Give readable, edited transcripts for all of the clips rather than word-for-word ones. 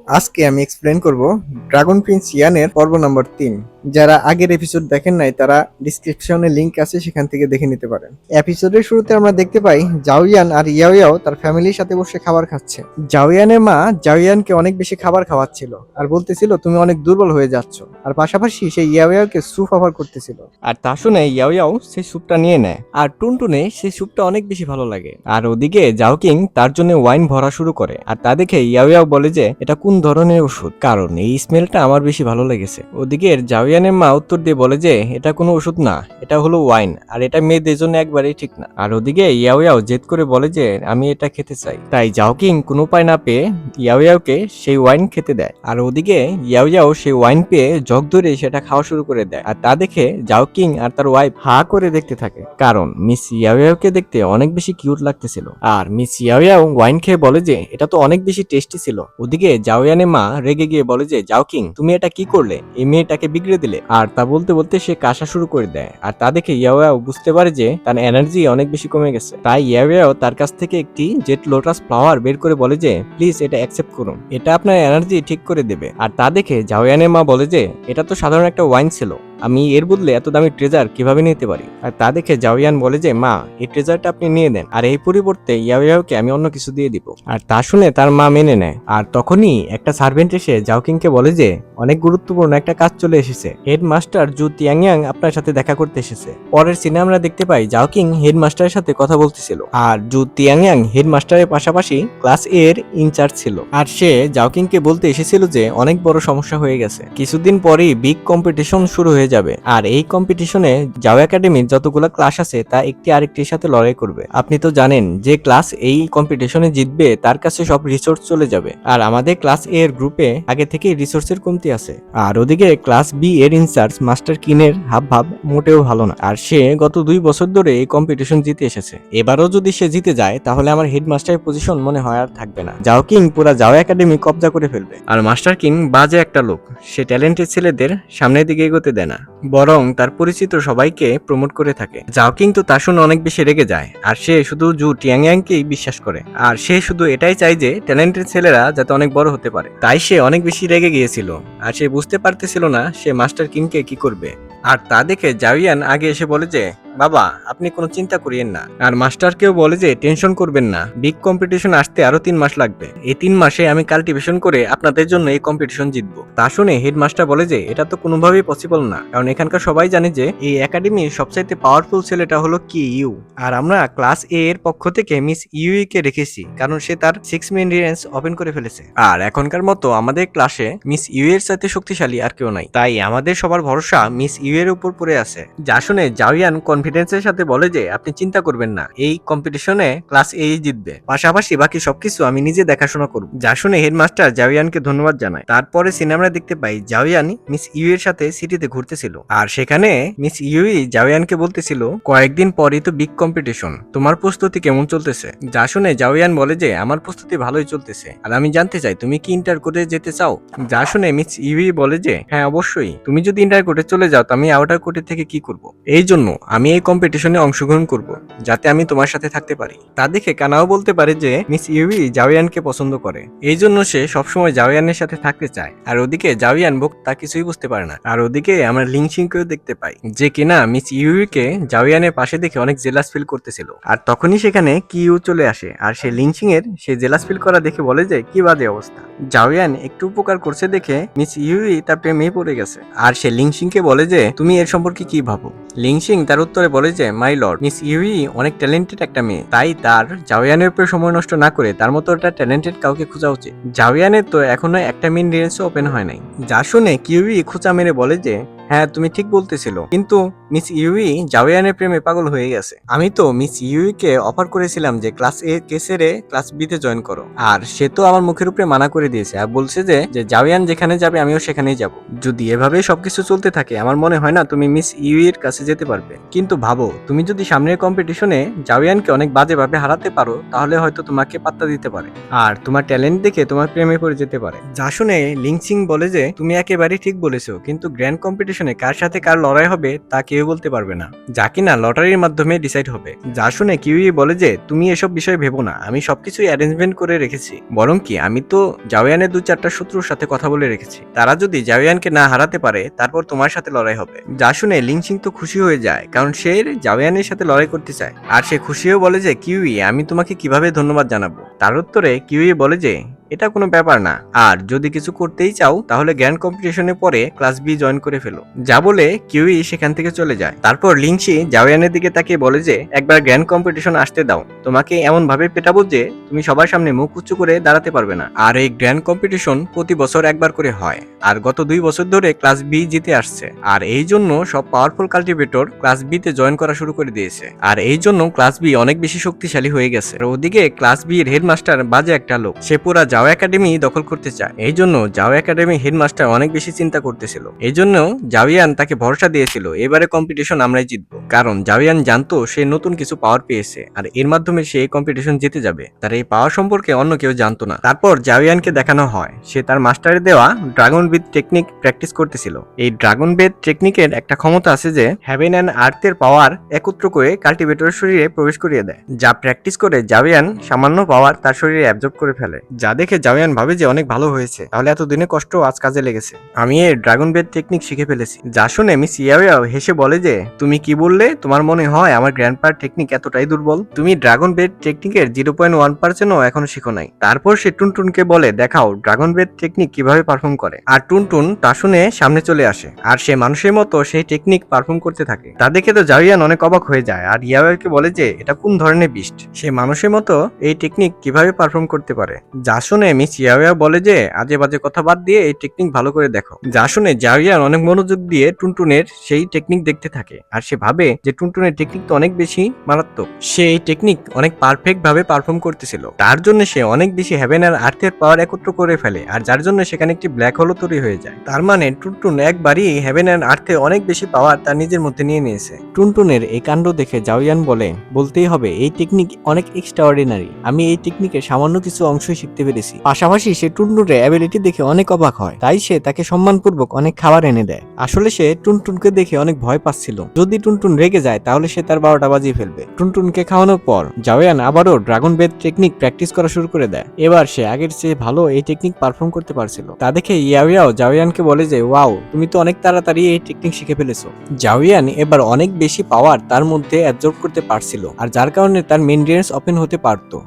আজকে আমি এক্সপ্লেন করব ড্রাগন প্রিন্স ইয়ানের পর্ব নম্বর 3। যারা আগের এপিসোড দেখেন নাই তারা ডিসক্রিপশনে লিংক আছে, সেখান থেকে দেখে নিতে পারেন। এপিসোডের শুরুতে আমরা দেখতে পাই জাওয়ান আর ইয়াও তার ফ্যামিলির সাথে বসে খাবার খাচ্ছে। জাওয়ানের মা জাওয়ানকে অনেক বেশি খাবার খাওয়াচ্ছিল আর বলতেছিল তুমি অনেক দুর্বল হয়ে যাচ্ছ, আর পাশাপাশি সেই ইয়াওকে স্যুপ অফার করতেছিল। আর তা শুনে ইয়াও সেই স্যুপটা নিয়ে নেয়, আর টুনটুনে সেই স্যুপটা অনেক বেশি ভালো লাগে। আর ওদিকে জাওকিং তার জন্য ওয়াইন ভরা শুরু করে, আর তা দেখে ইয়াও বলে যে এটা কোন ধরনের ওষুধ, কারণ এই স্মেলটা আমার বেশি ভালো লেগেছে। ওদিকে জাওয়ানের মা উত্তর দিয়ে বলে যে এটা কোনো ওষুধ না, এটা হলো ওয়াইন, আর এটা মেয়েদের জন্য একবারেই ঠিক না। আর ওদিকে ইয়াও জেদ করে বলে যে আমি এটা খেতে চাই। তাই জাওকিং কোনো উপায় না পেয়ে ইয়াওকে সেই ওয়াইন খেতে দেয়। আর ওদিকে ইয়াও সেই ওয়াইন পেয়ে জগ ধরে সেটা খাওয়া শুরু করে দেয়। আর তা দেখে জাওকিং আর তার ওয়াইফ হা করে দেখতে থাকে, কারণ মিস ইয়াওকে দেখতে অনেক বেশি কিউট লাগতেছিল। আর মিস ইয়াও ওয়াইন খেয়ে বলে যে এটা তো অনেক বেশি টেস্টি ছিল। ওদিকে জাওয়ানের মা রেগে গিয়ে বলে যে জাওকিং তুমি এটা কি করলে, এই মেয়েটাকে বিগড়ে দিলে। আর তা বলতে বলতে সে কাশা শুরু করে দেয়। আর তা দেখে ইয়াও বুঝতে পারে যে তার এনার্জি অনেক বেশি কমে গেছে। তাই ইয়াও তার কাছ থেকে একটি জেট লোটাস ফ্লাওয়ার বের করে বলে যে প্লিজ এটা অ্যাকসেপ্ট করুন, এটা আপনার এনার্জি ঠিক করে দেবে। আর তা দেখে জাওয়ানের মা বলে যে এটা তো সাধারণ একটা ওয়াইন ছিল, আমি এর বদলে এত দামি ট্রেজার কিভাবে নিতে পারি। আর তা দেখে জাওয়ান বলে যে মা এই ট্রেজারটা আপনি নিয়ে নেন, আর এই পরিবর্তে ইয়াওকে আমি অন্য কিছু দিয়ে দিব। আর তা শুনে তার মা মেনে নেয়। আর তখনই একটা সার্ভেন্ট এসে জাওকিংকে বলে যে অনেক গুরুত্বপূর্ণ একটা কাজ চলে এসেছে, হেডমাস্টার জু তিয়াংয়াং আপনার সাথে দেখা করতে এসেছে। পরের সিনে আমরা দেখতে পাই জাওকিং হেডমাস্টারের সাথে কথা বলতেছিল, আর জু তিয়াংয়াং হেডমাস্টারের পাশাপাশি ক্লাস এ এর ইনচার্জ ছিল। আর সে জাওকিংকে বলতে এসেছিল যে অনেক বড় সমস্যা হয়ে গেছে, কিছুদিন পরেই বিগ কম্পিটিশন শুরু হয়ে যাবে, আর এই কম্পিটিশনে জাও একাডেমির যতগুলো ক্লাস আছে তা একটি আরেকটির সাথে লড়াই করবে। আপনি তো জানেন যে ক্লাস এই কম্পিটিশনে জিতবে তার কাছে সব রিসোর্স চলে যাবে, আর আমাদের ক্লাস এ এর গ্রুপে আগে থেকে রিসোর্সের কমতি আছে। আর ওদিকে ক্লাস বি এর ইনচার্জ মাস্টার কিনের হাবভাব মোটেও ভালো না, আর সে গত 2 বছর ধরে এই কম্পিটিশন জিতে এসেছে। এবারও যদি সে জিতে যায় তাহলে আমার হেডমাস্টারের পজিশন মনে হয় আর থাকবে না, জাও কিং পুরা জাও একাডেমি কবজা করে ফেলবে। আর মাস্টার কিং বাজে একটা লোক, সে ট্যালেন্টেড ছেলেদের সামনের দিকে এগোতে দেয় না, বরং তার পরিচিত সবাইকে প্রমোট করে থাকে। জাও কিং তো তা শুনে অনেক বেশি রেগে যায়, আর সে শুধু জু টিয়াংয়াংকেই বিশ্বাস করে, আর সে শুধু এটাই চায় যে ট্যালেন্টেড ছেলেরা যাতে অনেক বড় হতে পারে। তাই সে অনেক বেশি রেগে গিয়েছিল, আর সে বুঝতে পারতেছিল না সে মাস্টার কিংকে কি করবে। আর তা দেখে জাওয়ান আগে এসে বলে যে বাবা আপনি কোনো চিন্তা করিয়েন না, আর মাস্টারকেও বলে যে টেনশন করবেন না, বিগ কম্পিটিশন আসতে আরো 3 মাস লাগবে, এই 3 মাসে আমি কাল্টিভেশন করে আপনাদের জন্য এই কম্পিটিশন জিতবো। তা শুনে হেডমাস্টার বলে যে এটা তো কোনোভাবেই পসিবল না, কারণ এখানকার সবাই জানে যে এই একাডেমির সবচাইতে পাওয়ারফুল ছেলেটা হলো কি ইউ, আর আমরা ক্লাস এ এর পক্ষ থেকে মিস ইউই কে রেখেছি, কারণ সে তার 6 মিনিট রেঞ্জ ওপেন করে ফেলেছে। আর এখনকার মতো আমাদের ক্লাসে মিস ইউ এর সাথে শক্তিশালী আর কেউ নাই, তাই আমাদের সবার ভরসা মিস ইউ এর উপর পড়ে আছে। যা শুনে জাওয়ান কনফিডেন্সের সাথে বলে যে আপনি চিন্তা করবেন না, এই কম্পিটিশনে ক্লাস এ জিতবে, পাশাপাশি বাকি সবকিছু আমি নিজে দেখাশোনা করব। যা শুনে হেডমাস্টার জাওয়ানকে ধন্যবাদ জানায়। তারপরে সিনেমা দেখতে পাই জাওয়ান মিস ইউ এর সাথে সিটিতে ঘুরতেছিল, আর সেখানে মিস ইউই জাওয়ানকে বলতেছিল কয়েকদিন পরই তো বিগ কম্পিটিশন, তোমার প্রস্তুতি কেমন চলতেছে। যা শুনে জাওয়ান বলে যে আমার প্রস্তুতি ভালোই চলতেছে, আর আমি জানতে চাই তুমি কি ইন্টার কোর্টে যেতে চাও। যা শুনে মিস ইউই বলে যে হ্যাঁ অবশ্যই, তুমি যদি ইন্টার কোর্টে চলে যাও তো আমি আউটার কোর্টে থেকে কি করব, এই জন্য আমি এই কম্পিটিশনে অংশগ্রহণ করব যাতে আমি তোমার সাথে থাকতে পারি। তা দেখে কানাও বলতে পারে যে মিস ইউই জাওয়ানকে পছন্দ করে, এই জন্য সে সবসময় জাওয়ানের সাথে থাকতে চায়। আর ওদিকে জাওয়ান বোক তা কিছুই বুঝতে পারে না। আর ওদিকে আমরা লিংশিংকেও দেখতে পাই যে কিনা মিস ইউইকে জাওয়ানের পাশে দেখে অনেক জেলাস ফিল করতেছিল, আর তখনই সেখানে কিউ চলে আসে, আর সে লিংশিং এর সে জেলাস ফিল করা দেখে বলে যে কি বাজে অবস্থা। জাওয়ান একটু উপকার করছে দেখে মিস ইউই তার প্রেমে পড়ে গেছে, আর সে লিংশিংকে বলে যে তুমি এর সম্পর্কে কি ভাবো। লিংশিং তার উত্তরে বলে যে মাই লর্ড, মিস ইউই অনেক ট্যালেন্টেড একটা মেয়ে, তাই তার জাওয়ানের উপর সময় নষ্ট না করে তার মতো একটা ট্যালেন্টেড কাউকে খোঁজা উচিত। জাওয়ানের তো এখনো একটা মিন রেঞ্জ ওপেন হয় নাই। যা শুনে কিউই খোঁচা মেরে বলে যে হ্যাঁ তুমি ঠিক বলতেছিল, কিন্তু মিস ইউই জাওয়ানের প্রেমে পাগল হয়ে গেছে। আমি তো মিস ইউই কে অফার করেছিলাম যে ক্লাস এ কে ছেড়ে ক্লাস বি তে জয়েন করো, আর সে তো আমার মুখের উপরে মানা করে দিয়েছে, আর বলছে যে জাওয়ান যেখানে যাবে আমিও সেখানেই যাব। যদি এভাবে সবকিছু চলতে থাকে আমার মনে হয় না তুমি মিস ইউই এর কাছে যেতে পারবে। কিন্তু ভাবো তুমি যদি সামনের কম্পিটিশনে জাওয়ানকে অনেক বাজেভাবে হারাতে পারো তাহলে হয়তো তোমাকে পাত্তা দিতে পারে, আর তোমার ট্যালেন্ট দেখে তোমার প্রেমে পড়ে যেতে পারে। যা শুনে লিংসিং বলে যে তুমি একেবারেই ঠিক বলেছো, কিন্তু গ্র্যান্ড কম্পিটিশনে কার সাথে কার লড়াই হবে তা কেউ কেউ বলতে পারবে না, যা কিনা লটারির মাধ্যমে ডিসাইড হবে। যা শুনে কিউই বলে যে তুমি এসব বিষয়ে ভেবো না, আমি সবকিছুই অ্যারেঞ্জমেন্ট করে রেখেছি। বরং কি আমি তো জাওয়ানের 2-4টা শত্রুর সাথে কথা বলে রেখেছি, তারা যদি জাওয়ানকে না হারাতে পারে তারপর তোমার সাথে লড়াই হবে। যা শুনে লিংসিং তো খুশি হয়ে যায়, কারণ সে জাওয়ানের সাথে লড়াই করতে চায়। আর সে খুশিও বলে যে কিউই আমি তোমাকে কিভাবে ধন্যবাদ জানাবো। তার উত্তরে কিউই বলে যে এটা কোনো ব্যাপার না, আর যদি কিছু করতেই চাও তাহলে গ্র্যান্ড কম্পিটিশনে পরে ক্লাস বি জয়েন করে ফেলো। যা বলে কিউই সেখান থেকে চলে যায়। তারপর লিংসি জাওয়ানের দিকে তাকিয়ে বলে যে একবার গ্র্যান্ড কম্পিটিশন আসতে দাও, তোমাকে এমন ভাবে পেটাবো যে তুমি সবার সামনে মুখ উঁচু করে দাঁড়াতে পারবে না। আর এই গ্র্যান্ড কম্পিটিশন প্রতি বছর একবার করে হয়, আর গত 2 বছর ধরে ক্লাস বি জিতে আসছে। আর এই জন্য সব পাওয়ারফুল কাল্টিভেটর ক্লাস বি তে জয়েন করা শুরু করে দিয়েছে, আর এই জন্য ক্লাস বি অনেক বেশি শক্তিশালী হয়ে গেছে। আর ওদিকে ক্লাস বি এর হেডমাস্টার বাজে একটা লোক, সে পুরা জাও একাডেমি দখল করতে চায়। এই জন্য জাও একাডেমি হেডমাস্টার অনেক বেশি চিন্তা করতেছিল। এই জন্য জাওয়ান তাকে ভরসা দিয়েছিল এবারে কম্পিটিশন আমরাই জিতবো, কারণ জাওয়ান জানতো সে নতুন কিছু পাওয়ার পেয়েছে আর এর মাধ্যমে সে এই কম্পিটিশন জিতে যাবে। তার এই পাওয়ার সম্পর্কে অন্য কেউ জানতো না। তারপর জাওয়ানকে দেখানো হয় সে তার মাস্টারের দেওয়া ড্রাগন বেদ টেকনিক প্র্যাকটিস করতেছিল। এই ড্রাগন বেদ টেকনিকের একটা ক্ষমতা আছে যে হেভেন অ্যান্ড আর্থের পাওয়ার একত্র করে কাল্টিভেটরের শরীরে প্রবেশ করিয়ে দেয়, যা প্র্যাকটিস করে জাওয়ান সামান্য পাওয়ার তার শরীরে অ্যাবজর্ব করে ফেলে। যা দেখে জাওয়ান ভাবে যে অনেক ভালো হয়েছে, তাহলে এতদিনে কষ্ট আজ কাজে লেগেছে, আমি এই ড্রাগন বেদ টেকনিক শিখে ফেলেছি। যা শুনে মিস ইয়াওয়াও হেসে বলে যে তুমি কি বললে, তোমার মনে হয় আমার গ্র্যান্ডপার টেকনিক এতটাই দুর্বল? তুমি ড্রাগন বেদ টেকনিকের 0.1%ও এখনো শিখো নাই। তারপর সে টুনটুনকে বলে দেখাও ড্রাগন বেদ টেকনিক কিভাবে পারফর্ম করে। আর টুনটুন তা শুনে সামনে চলে আসে, আর সে মানুষের মতো সেই টেকনিক পারফর্ম করতে থাকে। তা দেখে তো জাওয়ান অনেক অবাক হয়ে যায়, আর ইয়াওয়াকে বলে যে এটা কোন ধরনের বিস্ট, সে মানুষের মতো এই টেকনিক কিভাবে পারফর্ম করতে পারে। যা শুনে মিস ইয়াওয়া বলে যে আজে বাজে কথা বাদ দিয়ে এই টেকনিক ভালো করে দেখো। যা শুনে জাওয়ান অনেক মনোযোগ দিয়ে টুনটুনের সেই টেকনিক দেখতে থাকে, আর সে ভাবে যে টুনটুনের টেকনিক তো অনেক বেশি মারাত্মক, সে এই টেকনিক অনেক পারফেক্ট ভাবে পারফর্ম করতেছিল। তার জন্য সে অনেক বেশি হেভেন আর আর্থের পাওয়ার একত্র করে ফেলে, আর যার জন্য সেখানে একটি ব্ল্যাক হোলও তৈরি হয়ে যায়। তার মানে টুনটুন একবারই হেভেন আর আর্থে অনেক বেশি পাওয়ার তার নিজের মধ্যে নিয়ে নিয়েছে। টুনটুনের এই কাণ্ড দেখে জাওয়ান বলে বলতেই হবে এই টেকনিক অনেক এক্সট্রাঅর্ডিনারি, আমি এই টেকনিকের সামান্য কিছু অংশই শিখতে পেরেছি। পাশাপাশি সে টুনটুনের অ্যাবিলিটি দেখে অনেক অবাক হয়, তাই সে তাকে সম্মানপূর্বক অনেক খাবার এনে দেয়। আসলে সে টুনটুনকে দেখে অনেক ভয় পাচ্ছিল, যদি টুনটুন রেগে যায় তাহলে সে তার 12টা বাজিয়ে ফেলবে। টুনটুনকে খাওয়ানোর পর জাওয়ান আবারও ড্রাগন বেদ টেকনিক প্র্যাকটিস করা শুরু করে দেয়। এবার সে আগের চেয়ে ভালো এই টেকনিক পারফর্ম করতে পারছিল। তা দেখে ইয়াওয়াও জাওয়ানকে বলে যে ওয়াও, তুমি তো অনেক তাড়াতাড়ি এই টেকনিক শিখে ফেলেছো। জাওয়ান এবার অনেক বেশি পাওয়ার তার মধ্যে অ্যাবজর্ব করতে পারছিল, আর যার কারণে তার মেন রেঞ্জ ওপেন হতে পারতো।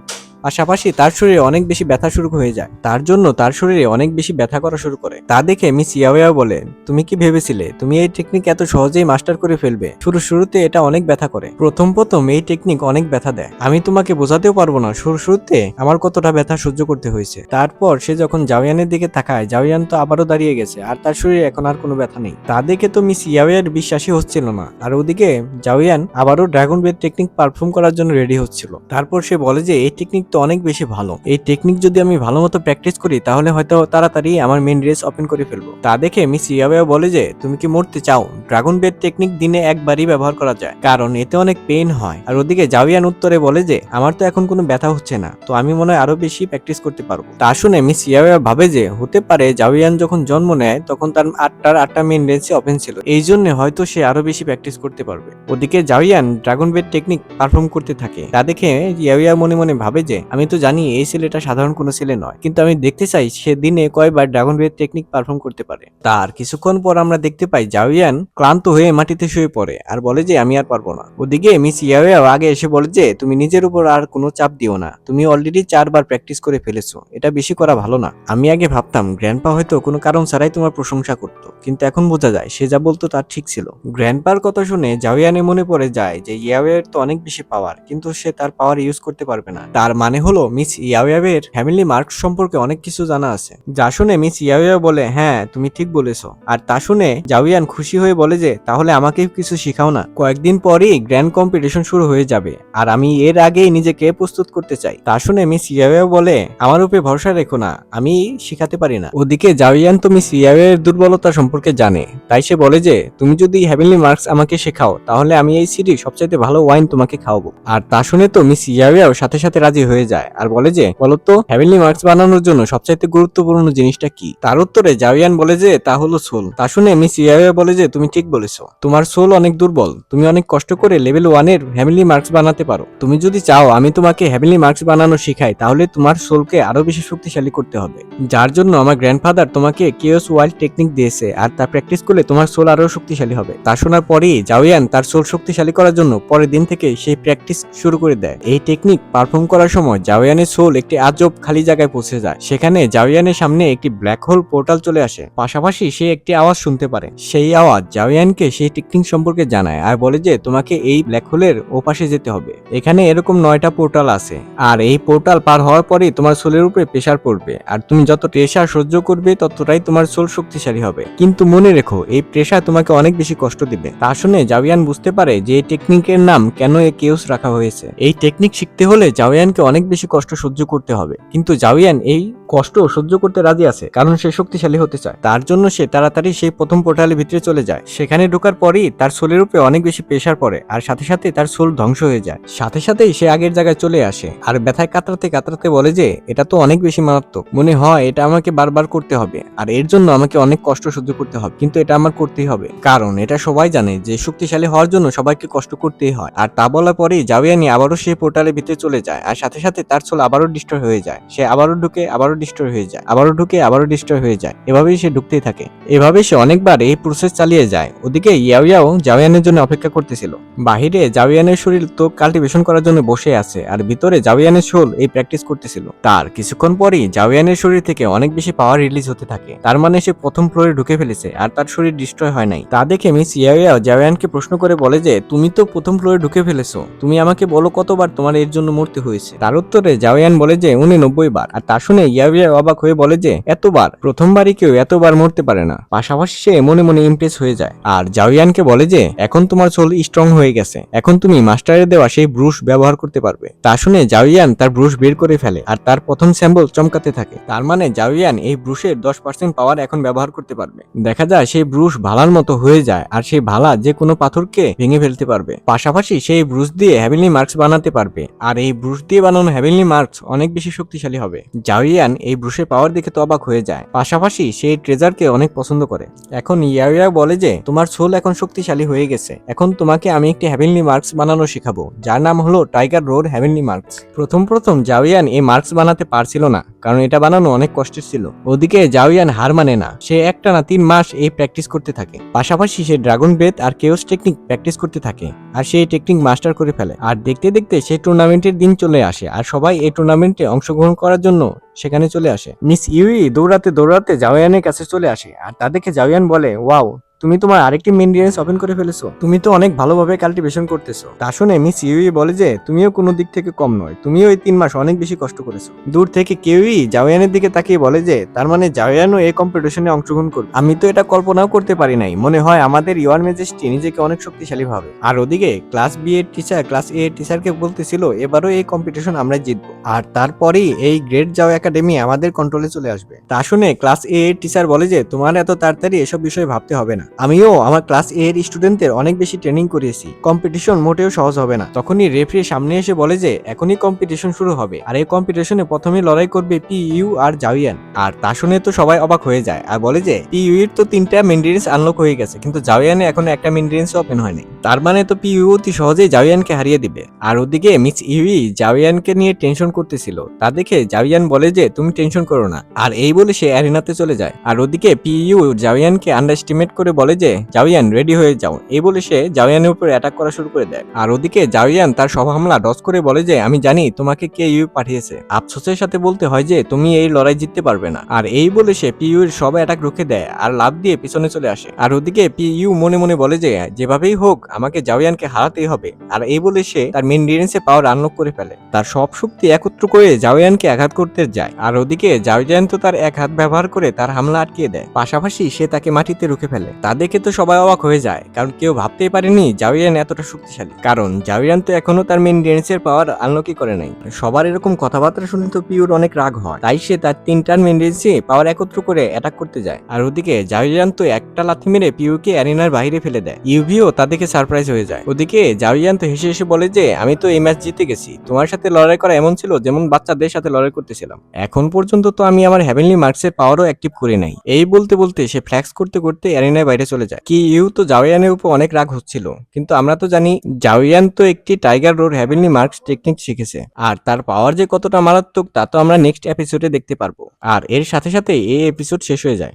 পাশাপাশি তার শরীরে অনেক বেশি ব্যথা শুরু হয়ে যায়, তার জন্য তার শরীরে অনেক বেশি ব্যথা করা শুরু করে। তা দেখে মিস ইয়াওয়া বলে তুমি কি ভেবেছিলে তুমি এই টেকনিক এত সহজেই মাস্টার করে ফেলবে? শুরুতে এটা অনেক ব্যথা করে, প্রথম এই টেকনিক অনেক ব্যথা দেয়, আমি তোমাকে বোঝাতেও পারবো না শুরুতে আমার কতটা ব্যথা সহ্য করতে হয়েছে। তারপর সে যখন জাওয়ানের দিকে তাকায়, জাওয়ান তো আবারও দাঁড়িয়ে গেছে, আর তার শরীরে এখন আর কোনো ব্যথা নেই। তা দেখে তো মিস ইয়াওয়ার বিশ্বাসই হচ্ছিল না, আর ওদিকে জাওয়ান আবারও ড্রাগন বেদ টেকনিক পারফর্ম করার জন্য রেডি হচ্ছিল। তারপর সে বলে যে এই টেকনিক তো অনেক বেশি ভালো, এই টেকনিক যদি আমি ভালো মতো প্র্যাকটিস করি তাহলে হয়তো তাড়াতাড়ি আমার মেন রেস ওপেন করে ফেলবো। তা দেখে মিস ইয়াওয়া বলে যে তুমি কি মরতে চাও? ড্রাগন বেদ টেকনিক দিনে একবারই ব্যবহার করা যায়, কারণ এতে অনেক পেইন হয়। আর ওদিকে জাওয়ান উত্তরে বলে যে আমার তো এখন কোনো ব্যথা হচ্ছে না, তো আমি মনে হয় আরো বেশি প্র্যাকটিস করতে পারবো। তা শুনে মিস ইয়াওয়া ভাবে যে হতে পারে জাওয়ান যখন জন্ম নেয় তখন তার 8টা মেন রেঞ্জে ওপেন ছিল, এই জন্য হয়তো সে আরো বেশি প্র্যাকটিস করতে পারবে। ওদিকে জাওয়ান ড্রাগন বেদ টেকনিক পারফর্ম করতে থাকে। তা দেখে ইয়াওয়া মনে মনে ভাবে যে আমি তো জানি এই ছেলেটা সাধারণ কোনো ছেলে নয়, কিন্তু আমি দেখতে চাই সে দিনে কয়বার ড্রাগন বেদ টেকনিক পারফর্ম করতে পারে। তার কিছুক্ষণ পর আমরা দেখতে পাই জাওয়ান ক্লান্ত হয়ে মাটিতে শুয়ে পড়ে আর বলে যে আমি আর পারবো না। ওদিকে মিস ইয়াওয়া আগে এসে বলে যে তুমি নিজের উপর আর কোনো চাপ দিও না, তুমি অলরেডি 4বার প্র্যাকটিস করে ফেলেছো, এটা বেশি করা ভালো না। আমি আগে ভাবতাম গ্র্যান্ডপা হয়তো কোনো কারণ ছাড়াই তোমার প্রশংসা করতো, কিন্তু এখন বোঝা যায় সে যা বলতো তার ঠিক ছিল। গ্র্যান্ডপার কথা শুনে জাওয়ানের মনে পড়ে যায় যে ইয়াওয়ার তো অনেক বেশি পাওয়ার, কিন্তু সে তার পাওয়ার ইউজ করতে পারবে না। তার মানে হলো মিস ইয়াওয়ার ফ্যামিলি মার্কস সম্পর্কে অনেক কিছু জানা আছে। যা শুনে মিস ইয়াওয়া বলে হ্যাঁ তুমি ঠিক বলেছো। আর তা শুনে জাওয়ান খুশি হয়ে বলে যে তাহলে আমাকে কিছু শিখাও না, কয়েকদিন পরই গ্র্যান্ড কম্পিটিশন শুরু হয়ে যাবে, আর আমি এর আগেই নিজেকে প্রস্তুত করতে চাই। তা শুনে মিস ইয়াওয়া বলে আমার উপরে ভরসা রেখো না, আমি শিখাতে পারি না। ওদিকে জাওয়ান তো মিস ইয়াওয়ার দুর্বলতা সম্পর্কে জানে, তাই সে বলে যে তুমি যদি হেভেনলি মার্কস আমাকে শেখাও তাহলে আমি এই সিরিজ সবচাইতে ভালো ওয়াইন তোমাকে খাওয়াবো। আর তা শুনে তো মিস ইয়াওয়াও সাথে সাথে রাজি হয়ে হয়ে যায় আর বলে যে বলতো হেভেনলি মার্কস বানানোর জন্য সবচাইতে গুরুত্বপূর্ণ জিনিসটা কি। তার উত্তরে জাওয়ান বলে যে তা হলো সোল। তা শুনে মিস ইয়াওয়া বলে যে তুমি ঠিক বলেছো, তোমার সোল অনেক দুর্বল, তুমি অনেক কষ্ট করে লেভেল 1 এর হেভেনলি মার্কস বানাতে পারো। তুমি যদি চাও আমি তোমাকে হেভেনলি মার্কস বানানো শিখাই তাহলে তোমার সোলকে আরো বেশি শক্তিশালী করতে হবে, যার জন্য আমার গ্র্যান্ডফাদার তোমাকে কেওস ওয়াইল্ড টেকনিক দিয়েছে আর তা প্র্যাকটিস করলে তোমার সোল আরো শক্তিশালী হবে। তা শোনার পরেই জাওয়ান তার সোল শক্তিশালী করার জন্য পরের দিন থেকে সেই প্র্যাকটিস শুরু করে দেয়। এই টেকনিক পারফর্ম করার সময় জাওয়ানের সোল একটি আজব খালি জায়গায় পৌঁছে যায়। সেখানে জাওয়ানের সামনে একটি ব্ল্যাক হোল পোর্টাল চলে আসে, পাশাপাশি সে একটি আওয়াজ শুনতে পারে। সেই আওয়াজ জাওয়ানকে সেই টেকনিক সম্পর্কে জানায় আর বলে যে তোমাকে এই ব্ল্যাক হোলের ওপাশে যেতে হবে, এখানে এরকম 9টা পোর্টাল আছে আর এই পোর্টাল পার হওয়ার পরেই তোমার সোলের উপরে প্রেসার পড়বে আর তুমি যত প্রেসার সহ্য করবে ততটাই তোমার সোল শক্তিশালী হবে। কিন্তু মনে রেখো এই প্রেসার তোমাকে অনেক বেশি কষ্ট দিবে। তা শুনে জাওয়ান বুঝতে পারে যে এই টেকনিকের নাম কেন এ কেওস রাখা হয়েছে। এই টেকনিক শিখতে হলে জাওয়ানকে অনেক বেশি কষ্ট সহ্য করতে হবে, কিন্তু জাওয়ান এই কষ্ট সহ্য করতে রাজি আছে কারণ সে শক্তিশালী হতে চায়। তার জন্য সে তাড়াতাড়ি সেই প্রথম পোর্টালের ভিতরে চলে যায়। সেখানে ঢোকার পরই তার সোলের উপরে অনেক বেশি প্রেসার পড়ে আর সাথে সাথে তার সোল ধ্বংস হয়ে যায়। সাথে সাথেই সে আগের জায়গায় চলে আসে আর ব্যথায় কাতরাতে কাতরাতে বলে যে এটা তো অনেক বেশি মারাত্মক, মনে হয় এটা আমাকে বারবার করতে হবে আর এর জন্য আমাকে অনেক কষ্ট সহ্য করতে হবে, কিন্তু এটা আমার করতেই হবে কারণ এটা সবাই জানে যে শক্তিশালী হওয়ার জন্য সবাইকে কষ্ট করতেই হয়। আর তা বলার পরেই জাওয়ানি আবারও সেই পোর্টালের ভিতরে চলে যায় আর সাথে সাথে তার সোল আবারও ডিস্ট্রয় হয়ে যায়। সে আবারও ঢুকে আবারও ডিস্ট্রয় হয়ে যায়, আবারও ঢুকে আবারও ডিস্ট্রয় হয়ে যায়, এভাবেই সে ঢুকতেই থাকে। এভাবে সে অনেকবার এই প্রসেস চালিয়ে যায়। ওদিকে ইয়াও জাওয়ানের জন্য অপেক্ষা করতেছিল। বাহিরে জাওয়ানের শরীর তো কাল্টিভেশন করার জন্য বসে আছে আর ভিতরে জাওয়ানের সোল এই প্র্যাকটিস করতেছিল। তার কিছুক্ষণ পরেই জাওয়ানের শরীর থেকে অনেক বেশি পাওয়ার রিলিজ হতে থাকে, তার মানে সে প্রথম ফ্লোরে ঢুকে ফেলেছে আর তার শরীর ডিস্ট্রয় হয় নাই। তা দেখে মিস ইয়াও জাওয়ানকে প্রশ্ন করে বলে যে তুমি তো প্রথম ফ্লোরে ঢুকে ফেলেছো, তুমি আমাকে বলো কতবার তোমার এর জন্য মরতে হয়েছে। তার উত্তরে জাওয়ান বলে যে 89 বার। আর তা শুনে ইয়াও অবাক হয়ে বলে যে এতবার? প্রথমবারই কেউ এতবার মরতে পারে না। পাশাপাশি সে মনে মনে ইমপ্রেস হয়ে যায় আর জাওয়ানকে বলে যে এখন তোমার সোল স্ট্রং হয়ে গেছে, এখন তুমি মাস্টারের দেওয়া সেই ব্রুশ ব্যবহার করতে পারবে। তা শুনে জাওয়ান তার ব্রুশ বের করে ফেলে আর তার প্রথম স্যাম্বল চমকাতে থাকে। তার মানে জাওয়ান এই ব্রুশের 10% পাওয়ার এখন ব্যবহার করতে পারবে। দেখা যায় সেই ব্রুশ ভালার মতো হয়ে যায় আর সেই ভালা যে কোনো পাথরকে ভেঙে ফেলতে পারবে। পাশাপাশি সেই ব্রুশ দিয়ে হেভেনলি মার্কস বানাতে পারবে আর এই ব্রুশ দিয়ে বানানো হেভেনলি মার্কস অনেক বেশি শক্তিশালী হবে। জাওয়ান এই ব্রুশের পাওয়ার দেখে তো অবাক হয়ে যায়, পাশাপাশি সেই ট্রেজারকে অনেক পছন্দ করে। এখন ইয়াও বলে যে তোমার সোল এখন শক্তিশালী হয়ে গেছে, এখন তোমাকে আমি একটি হেভেনলি মার্কস বানানো শেখাবো যার নাম হলো টাইগার রোড হেভেনলি মার্কস। প্রথম জাওয়ান এই মার্কস বানাতে পারছিল না কারণ এটা বানানো অনেক কষ্টের ছিল। ওদিকে জাওয়ান হার মানে না, সে একটানা 3 মাস এই প্র্যাকটিস করতে থাকে। পাশাপাশি সে ড্রাগন ব্রেথ আর কেওস টেকনিক প্র্যাকটিস করতে থাকে আর সেই টেকনিক মাস্টার করে ফেলে। আর দেখতে দেখতে সেই টুর্নামেন্টের দিন চলে আসে আর সবাই এই টুর্নামেন্টে অংশগ্রহণ করার জন্য সেখানে চলে আসে। মিস ইউই দৌড়াতে দৌড়াতে জাওয়ানের কাছে চলে আসে আর তা দেখে জাওয়ান বলে ওয়াও, তুমি তোমার আরেকটি মেইনটেনেন্স ওপেন করে ফেলেছো, তুমি তো অনেক ভালোভাবে কাল্টিভেশন করতেছো। তা শুনে মিস ইউই বলে যে তুমিও কোনো দিক থেকে কম নয়, তুমিও এই 3 মাস অনেক বেশি কষ্ট করেছো। দূর থেকে কেউই জাওয়ানের দিকে তাকিয়ে বলে যে তার মানে জাওয়ানও এই কম্পিটিশনে অংশগ্রহণ করবে। আমি তো এটা কল্পনাও করতে পারি নাই, মনে হয় আমাদের ইওর মেজেস্টি নিজেকে অনেক শক্তিশালী ভাবে। আর ওদিকে ক্লাস বি এর টিচার ক্লাস এ এর টিচারকে বলতেছিল এবারও এই কম্পিটিশন আমরা জিতবো আর তারপরেই এই গ্রেট জাও একাডেমি আমাদের কন্ট্রোলে চলে আসবে। তা শুনে ক্লাস এ এর টিচার বলে যে তোমার এত তাড়াতাড়ি এসব বিষয়ে ভাবতে হবে না, আমিও আমার ক্লাস এ এর স্টুডেন্টদের অনেক বেশি ট্রেনিং করিয়েছি, কম্পিটিশন মোটেও সহজ হবে না। তখনই রেফারি সামনে এসে বলে যে এখনই কম্পিটিশন শুরু হবে আর এই কম্পিটিশনে প্রথমে লড়াই করবে পিইউ আর জাওয়ান। আর তা শুনে তো সবাই অবাক হয়ে যায় আর বলে যে পিইউ এর তো 3টা মেইনটেনেন্স আনলক হয়ে গেছে কিন্তু জাওয়ানে এখনো একটা মেইনটেনেন্স ওপেন হয়নি, তার মানে তো পিইউ অতি সহজেই জাওয়ানকে হারিয়ে দিবে। আর ওদিকে মিস ইউই জাওয়ানকে নিয়ে টেনশন করতেছিল, তা দেখে জাওয়ান বলে যে তুমি টেনশন করো না, আর এই বলে সে অ্যারিনাতে চলে যায়। আর ওদিকে পিইউ জাওয়ানকে আন্ডারএস্টিমেট করে বলে যে জাওয়ান রেডি হয়ে যাও, এই বলে সে জাওয়ানের উপর অ্যাটাক করা শুরু করে দেয়। আর ওদিকে জাওয়ান তার সব হামলা ডজ করে বলে যে আমি জানি তোমাকে কে ইউ পাঠিয়েছে, আফসোসের সাথে বলতে হয় যে তুমি এই লড়াই জিততে পারবে না। আর এই বলে সে পিইউ এর সব অ্যাটাক রুখে দেয় আর লাফ দিয়ে পিছনে চলে আসে। আর ওদিকে পিইউ মনে মনে বলে যে যেভাবেই হোক আমাকে জাওয়ানকে হারাতেই হবে। আর এই বলে সে তার মেইনটেনেন্সে পাওয়ার আনলক করে ফেলে, তার সব শক্তি একত্র করে জাওয়ানকে আঘাত করতে যায়। আর ওদিকে জাওয়ান তো তার এক হাত ব্যবহার করে তার হামলা আটকিয়ে দেয়, পাশাপাশি সে তাকে মাটিতে রুখে ফেলে। তা তা দেখে তো সবাই অবাক হয়ে যায়, কারণ কেউ ভাবতেই পারেনি জাওয়ান এতটা শক্তিশালী। কারণ জাওয়ান তো এখনো তার মেন ডেন্সের পাওয়ার আনলকই করে নাই। সবার এরকম কথাবার্তা শুনে তো পিওর অনেক রাগ হয়, তাই সে তার তিনটার মেন ডেন্সে পাওয়ার একত্র করে অ্যাটাক করতে যায়। আর ওদিকে জাওয়ান তো একটা লাথি মেরে পিওকে অ্যারিনার বাইরে ফেলে দেয়। ইউভিও তা দেখে সারপ্রাইজ হয়ে যায়। ওদিকে জাওয়ান তো হেসে হেসে বলে যে আমি তো এই ম্যাচ জিতে গেছি, তোমার সাথে লড়াই করা এমন ছিল যেমন বাচ্চাদের সাথে লড়াই করতেছিলাম। এখন পর্যন্ত তো আমি আমার হেভেনলি মার্কসের পাওয়ারও অ্যাক্টিভ করি নাই। এই বলতে বলতে সে ফ্ল্যাক্স করতে করতে অ্যারিনার বাইরে চলে যায়। কি ইউ তো জাওয়ানের উপর অনেক রাগ হচ্ছিল, কিন্তু আমরা তো জানি জাওয়ান তো একটি tiger road heavenly marks technique শিখেছে, আর তার পাওয়ার যে কতটা মারাত্মক তা তো আমরা নেক্সট এপিসোডে দেখতে পারবো। আর এর সাথে সাথে এই এপিসোড শেষ হয়ে যায়।